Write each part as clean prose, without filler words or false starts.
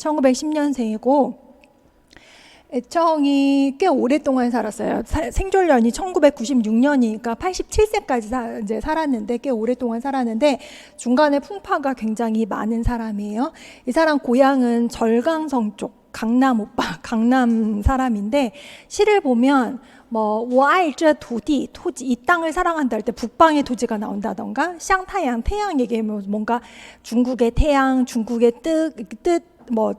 1910년생이고 애청이 꽤 오랫동안 살았어요. 생존년이 1996년이니까 87세까지 이제 살았는데 꽤 오랫동안 살았는데 중간에 풍파가 굉장히 많은 사람이에요. 이 사람 고향은 절강성 쪽 강남 오빠, 강남 사람인데 시를 보면 뭐我爱这土地 토지 이 땅을 사랑한다 할 때 북방의 토지가 나온다던가 샹타양 태양 얘기하면 뭔가 중국의 태양, 중국의 뜻 뭐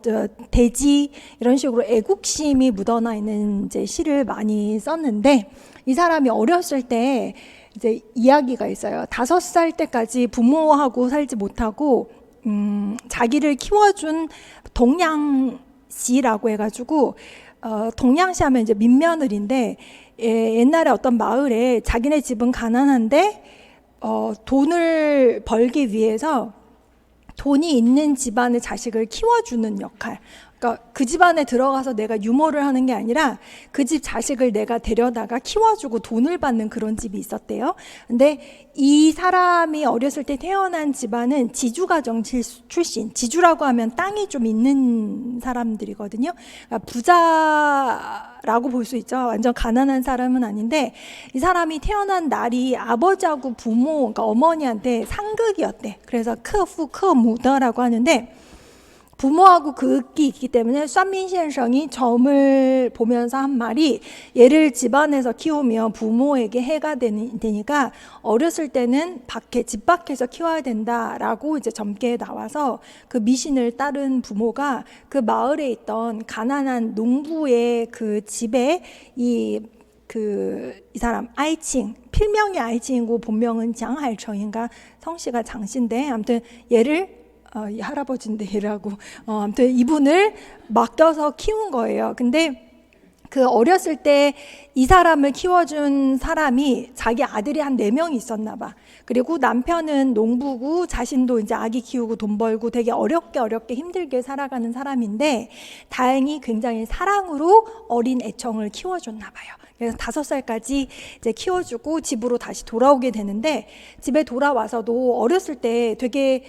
대지 이런 식으로 애국심이 묻어나 있는 이제 시를 많이 썼는데 이 사람이 어렸을 때 이제 이야기가 있어요. 5살 때까지 부모하고 살지 못하고 자기를 키워준 동양시라고 해가지고 동양시 하면 이제 민며느리인데 옛날에 어떤 마을에 자기네 집은 가난한데 돈을 벌기 위해서 돈이 있는 집안의 자식을 키워주는 역할. 그러니까 그 집안에 들어가서 내가 유모를 하는 게 아니라 그 집 자식을 내가 데려다가 키워주고 돈을 받는 그런 집이 있었대요. 근데 이 사람이 어렸을 때 태어난 집안은 지주가정 출신. 지주라고 하면 땅이 좀 있는 사람들이거든요. 그러니까 부자라고 볼 수 있죠. 완전 가난한 사람은 아닌데 이 사람이 태어난 날이 아버지하고 부모, 그러니까 어머니한테 상극이었대. 그래서 크푸 크무더라고 하는데 부모하고 극이 있기 때문에 쌈민先生이 점을 보면서 한 말이 얘를 집안에서 키우면 부모에게 해가 되니까 어렸을 때는 집 밖에서 키워야 된다라고 이제 점괘에 나와서 그 미신을 따른 부모가 그 마을에 있던 가난한 농부의 그 집에 이 사람 아이칭 필명이 아이칭이고 본명은 장할청인가 성씨가 장씨인데 아무튼 얘를 이 할아버지인데 얘라고 아무튼 이분을 맡겨서 키운 거예요. 근데 그 어렸을 때 이 사람을 키워준 사람이 자기 아들이 한 4명이 있었나 봐. 그리고 남편은 농부고 자신도 이제 아기 키우고 돈 벌고 되게 어렵게 힘들게 살아가는 사람인데 다행히 굉장히 사랑으로 어린 애청을 키워줬나 봐요. 그래서 5살까지 이제 키워주고 집으로 다시 돌아오게 되는데 집에 돌아와서도 어렸을 때 되게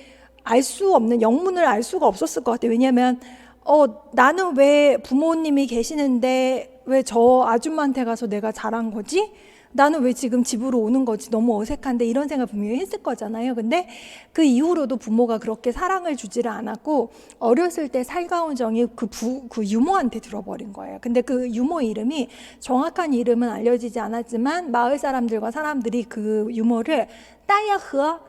알 수 없는 영문을 알 수가 없었을 것 같아요. 왜냐하면 나는 왜 부모님이 계시는데 왜 저 아줌마한테 가서 내가 자란 거지? 나는 왜 지금 집으로 오는 거지? 너무 어색한데 이런 생각 분명히 했을 거잖아요. 근데 그 이후로도 부모가 그렇게 사랑을 주지를 않았고 어렸을 때 살가운 정이 그 유모한테 들어버린 거예요. 근데 그 유모 이름이 정확한 이름은 알려지지 않았지만 마을 사람들과 사람들이 그 유모를 따야허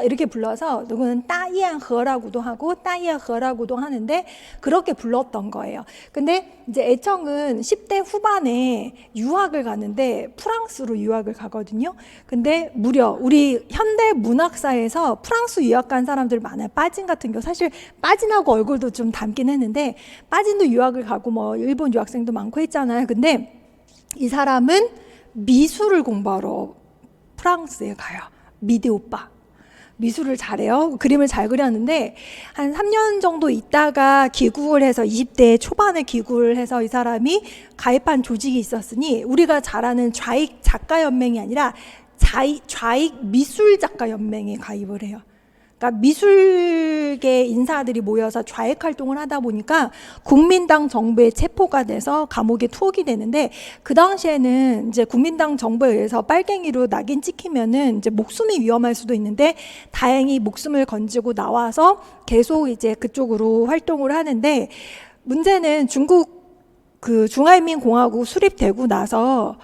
이렇게 불러서 누구는 따이안허라고도 하고 따이안허라고도 하는데 그렇게 불렀던 거예요. 근데 이제 애청은 10대 후반에 유학을 가는데 프랑스로 유학을 가거든요. 근데 무려 우리 현대 문학사에서 프랑스 유학 간 사람들 많아요. 빠진 같은 경우 사실 빠진하고 얼굴도 좀 닮긴 했는데 빠진도 유학을 가고 뭐 일본 유학생도 많고 했잖아요. 근데 이 사람은 미술을 공부하러 프랑스에 가요. 미대 오빠 미술을 잘해요. 그림을 잘 그렸는데 한 3년 정도 있다가 귀국을 해서 20대 초반에 귀국을 해서 이 사람이 가입한 조직이 있었으니 우리가 잘 아는 좌익 작가연맹이 아니라 좌익 미술작가연맹에 가입을 해요. 그러니까 미술계 인사들이 모여서 좌익 활동을 하다 보니까 국민당 정부에 체포가 돼서 감옥에 투옥이 되는데 그 당시에는 이제 국민당 정부에 의해서 빨갱이로 낙인 찍히면은 이제 목숨이 위험할 수도 있는데 다행히 목숨을 건지고 나와서 계속 이제 그쪽으로 활동을 하는데 문제는 중국 그 중화인민공화국 수립되고 나서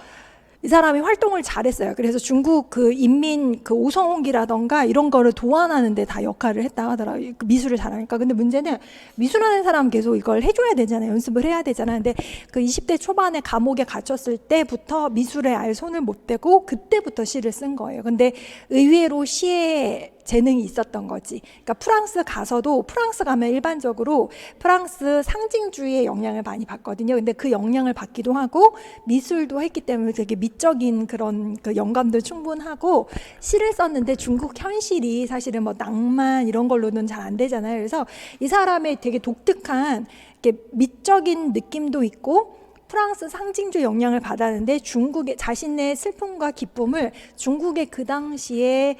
이 사람이 활동을 잘했어요. 그래서 중국 그 인민 그 오성홍기라던가 이런 거를 도안하는 데 다 역할을 했다 하더라고요. 그 미술을 잘하니까. 근데 문제는 미술하는 사람은 계속 이걸 해줘야 되잖아요. 연습을 해야 되잖아요. 근데 그 20대 초반에 감옥에 갇혔을 때부터 미술에 아예 손을 못 대고 그때부터 시를 쓴 거예요. 근데 의외로 시에 재능이 있었던 거지. 그러니까 프랑스 가서도 프랑스 가면 일반적으로 프랑스 상징주의의 영향을 많이 받거든요. 근데 그 영향을 받기도 하고 미술도 했기 때문에 되게 미적인 그런 그 영감도 충분하고 시를 썼는데 중국 현실이 사실은 뭐 낭만 이런 걸로는 잘 안 되잖아요. 그래서 이 사람의 되게 독특한 이렇게 미적인 느낌도 있고 프랑스 상징주의 영향을 받았는데 중국의 자신의 슬픔과 기쁨을 중국의 그 당시에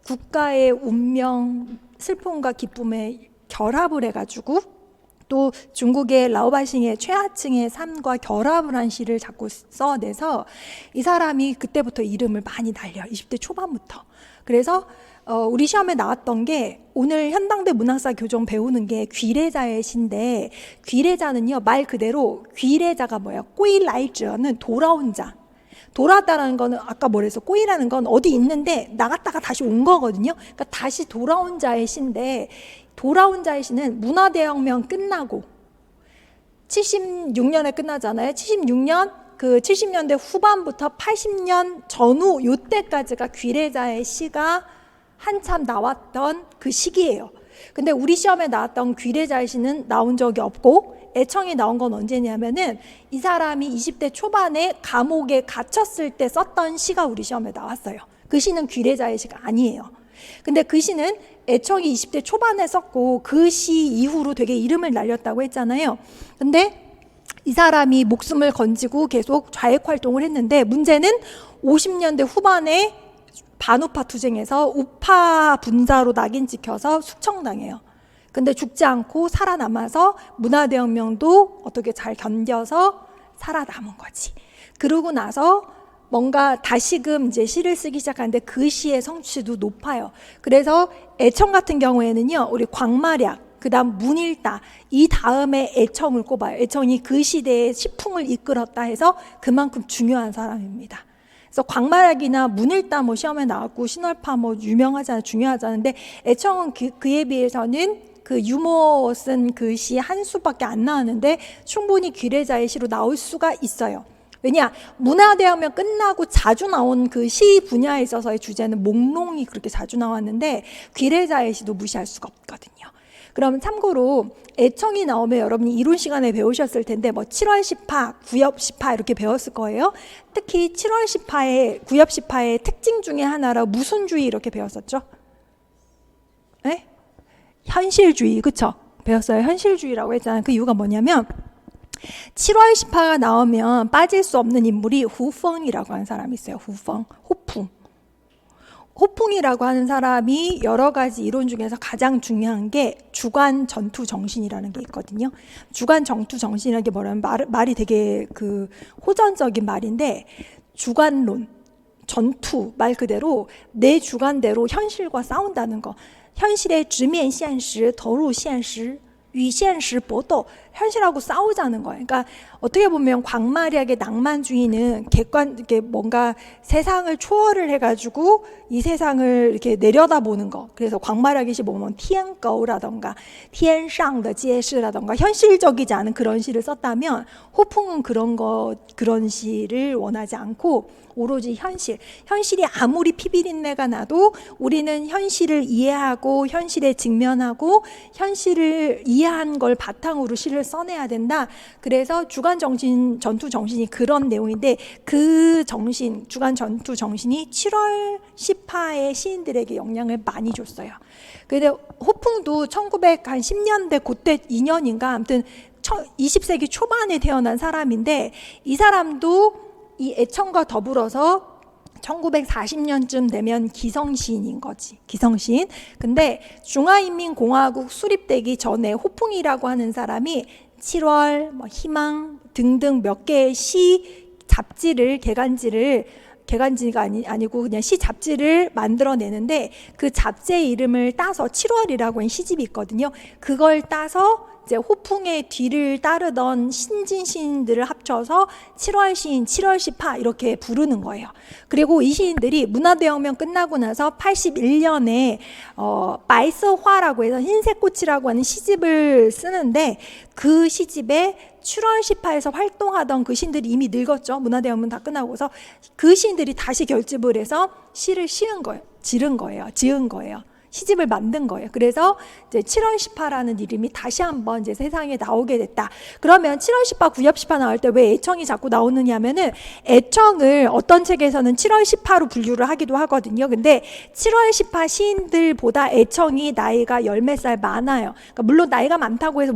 국가의 운명, 슬픔과 기쁨에 결합을 해가지고 또 중국의 라오바싱의 최하층의 삶과 결합을 한 시를 자꾸 써내서 이 사람이 그때부터 이름을 많이 날려요. 20대 초반부터. 그래서 우리 시험에 나왔던 게 오늘 현당대 문학사 교정 배우는 게 귀래자의 시인데, 귀래자는요 말 그대로 귀래자가 뭐예요? 꼬이라이즈는 돌아온 자. 돌아왔다라는 거는 아까 뭐랬어? 꼬이라는 건 어디 있는데 나갔다가 다시 온 거거든요. 그러니까 다시 돌아온 자의 시인데, 돌아온 자의 시는 문화대혁명 끝나고 76년에 끝나잖아요. 76년 그 70년대 후반부터 80년 전후 요때까지가 귀래자의 시가 한참 나왔던 그 시기예요. 근데 우리 시험에 나왔던 귀래자의 시는 나온 적이 없고, 애청이 나온 건 언제냐면은 이 사람이 20대 초반에 감옥에 갇혔을 때 썼던 시가 우리 시험에 나왔어요. 그 시는 귀래자의 시가 아니에요. 근데 그 시는 애청이 20대 초반에 썼고 그 시 이후로 되게 이름을 날렸다고 했잖아요. 근데 이 사람이 목숨을 건지고 계속 좌익 활동을 했는데, 문제는 50년대 후반에 반우파 투쟁에서 우파 분자로 낙인 찍혀서 숙청당해요. 근데 죽지 않고 살아남아서 문화대혁명도 어떻게 잘 견뎌서 살아남은 거지. 그러고 나서 뭔가 다시금 이제 시를 쓰기 시작하는데 그 시의 성취도 높아요. 그래서 애청 같은 경우에는요, 우리 광마략, 그 다음 문일다, 이 다음에 애청을 꼽아요. 애청이 그 시대의 시풍을 이끌었다 해서 그만큼 중요한 사람입니다. 그래서 광마략이나 문일다 뭐 시험에 나왔고 신월파 뭐 유명하잖아요. 중요하잖아요. 애청은 그에 비해서는 그 유머 쓴 그 시 한 수밖에 안 나왔는데 충분히 귀래자의 시로 나올 수가 있어요. 왜냐? 문화대혁명 끝나고 자주 나온 그 시 분야에 있어서의 주제는 몽롱이 그렇게 자주 나왔는데 귀래자의 시도 무시할 수가 없거든요. 그럼 참고로 애청이 나오면 여러분이 이론 시간에 배우셨을 텐데 뭐 7월 시파, 구엽 시파 이렇게 배웠을 거예요. 특히 7월 시파의 구엽 시파의 특징 중에 하나로 무순주의 이렇게 배웠었죠. 네? 현실주의, 그쵸? 배웠어요. 현실주의라고 했잖아요. 그 이유가 뭐냐면 7월 시파가 나오면 빠질 수 없는 인물이 후펑이라고 하는 사람이 있어요. 후펑, 호풍. 호풍이라고 하는 사람이 여러 가지 이론 중에서 가장 중요한 게 주관 전투 정신이라는 게 있거든요. 주관 전투 정신이라는 게 뭐냐면 말이 되게 그 호전적인 말인데, 주관론, 전투 말 그대로 내 주관대로 현실과 싸운다는 거. 현실의 直面现实,投入现实,与现实搏斗, 현실하고 싸우자는 거예요. 그러니까 어떻게 보면 광마략의 낭만주의는 이렇게 뭔가 세상을 초월을 해가지고 이 세상을 이렇게 내려다보는 거. 그래서 광마략의 시 보면 티엔거우라던가 티엔상의 제시라던가 현실적이지 않은 그런 시를 썼다면, 호풍은 그런 시를 원하지 않고 오로지 현실이 아무리 피비린내가 나도 우리는 현실을 이해하고 현실에 직면하고 현실을 이해한 걸 바탕으로 시를 써내야 된다. 그래서 주관 정신, 전투 정신이 그런 내용인데, 그 정신, 주관 전투 정신이 7월 시파의 시인들에게 영향을 많이 줬어요. 근데 호풍도 1910년대 그때 2년인가 아무튼 20세기 초반에 태어난 사람인데, 이 사람도 이 애청과 더불어서 1940년쯤 되면 기성시인인 거지. 기성시인. 근데 중화인민공화국 수립되기 전에 호풍이라고 하는 사람이 7월, 뭐 희망 등등 몇 개의 시 잡지를, 개간지가 아니고 그냥 시 잡지를 만들어내는데, 그 잡지의 이름을 따서 7월이라고 하는 시집이 있거든요. 그걸 따서 이제 호풍의 뒤를 따르던 신진 시인들을 합쳐서 7월 시인, 7월 시파 이렇게 부르는 거예요. 그리고 이 시인들이 문화대혁명 끝나고 나서 81년에 마이서화라고 해서 흰색꽃이라고 하는 시집을 쓰는데, 그 시집에 7월 시파에서 활동하던 그 시인들이 이미 늙었죠. 문화대혁명 다 끝나고서 그 시인들이 다시 결집을 해서 시를 지은 거예요. 시집을 만든 거예요. 그래서 이제 7월 시파라는 이름이 다시 한번 이제 세상에 나오게 됐다. 그러면 7월 시파, 구엽 시파 나올 때 왜 애청이 자꾸 나오느냐면은, 애청을 어떤 책에서는 7월 시파로 분류를 하기도 하거든요. 근데 7월 시파 시인들보다 애청이 나이가 열 몇 살 많아요. 그러니까 물론 나이가 많다고 해서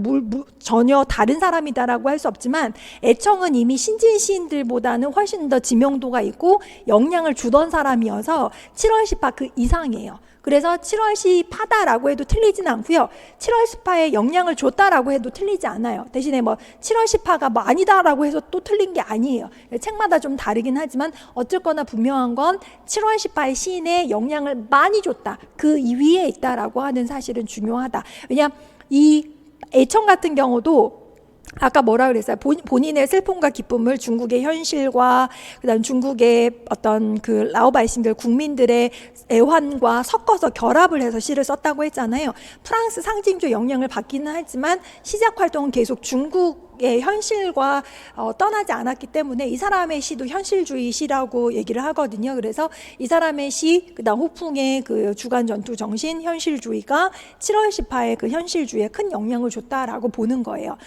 전혀 다른 사람이다라고 할 수 없지만, 애청은 이미 신진 시인들보다는 훨씬 더 지명도가 있고 영향을 주던 사람이어서 7월 시파 그 이상이에요. 그래서 7월 시파다라고 해도 틀리지는 않고요. 7월 시파에 영향을 줬다라고 해도 틀리지 않아요. 대신에 뭐 7월 시파가 뭐 아니다라고 해서 또 틀린 게 아니에요. 책마다 좀 다르긴 하지만 어쨌거나 분명한 건 7월 시파의 시인에 영향을 많이 줬다. 그 위에 있다라고 하는 사실은 중요하다. 왜냐하면 이 애청 같은 경우도 아까 뭐라 그랬어요? 본인의 슬픔과 기쁨을 중국의 현실과 그다음 중국의 어떤 그 라오바이싱들 국민들의 애환과 섞어서 결합을 해서 시를 썼다고 했잖아요. 프랑스 상징적 영향을 받기는 하지만 시작 활동은 계속 중국의 현실과 떠나지 않았기 때문에 이 사람의 시도 현실주의 시라고 얘기를 하거든요. 그래서 이 사람의 시, 그다음 호풍의 그 주간 전투 정신, 현실주의가 7월 시파의 그 현실주의에 큰 영향을 줬다라고 보는 거예요.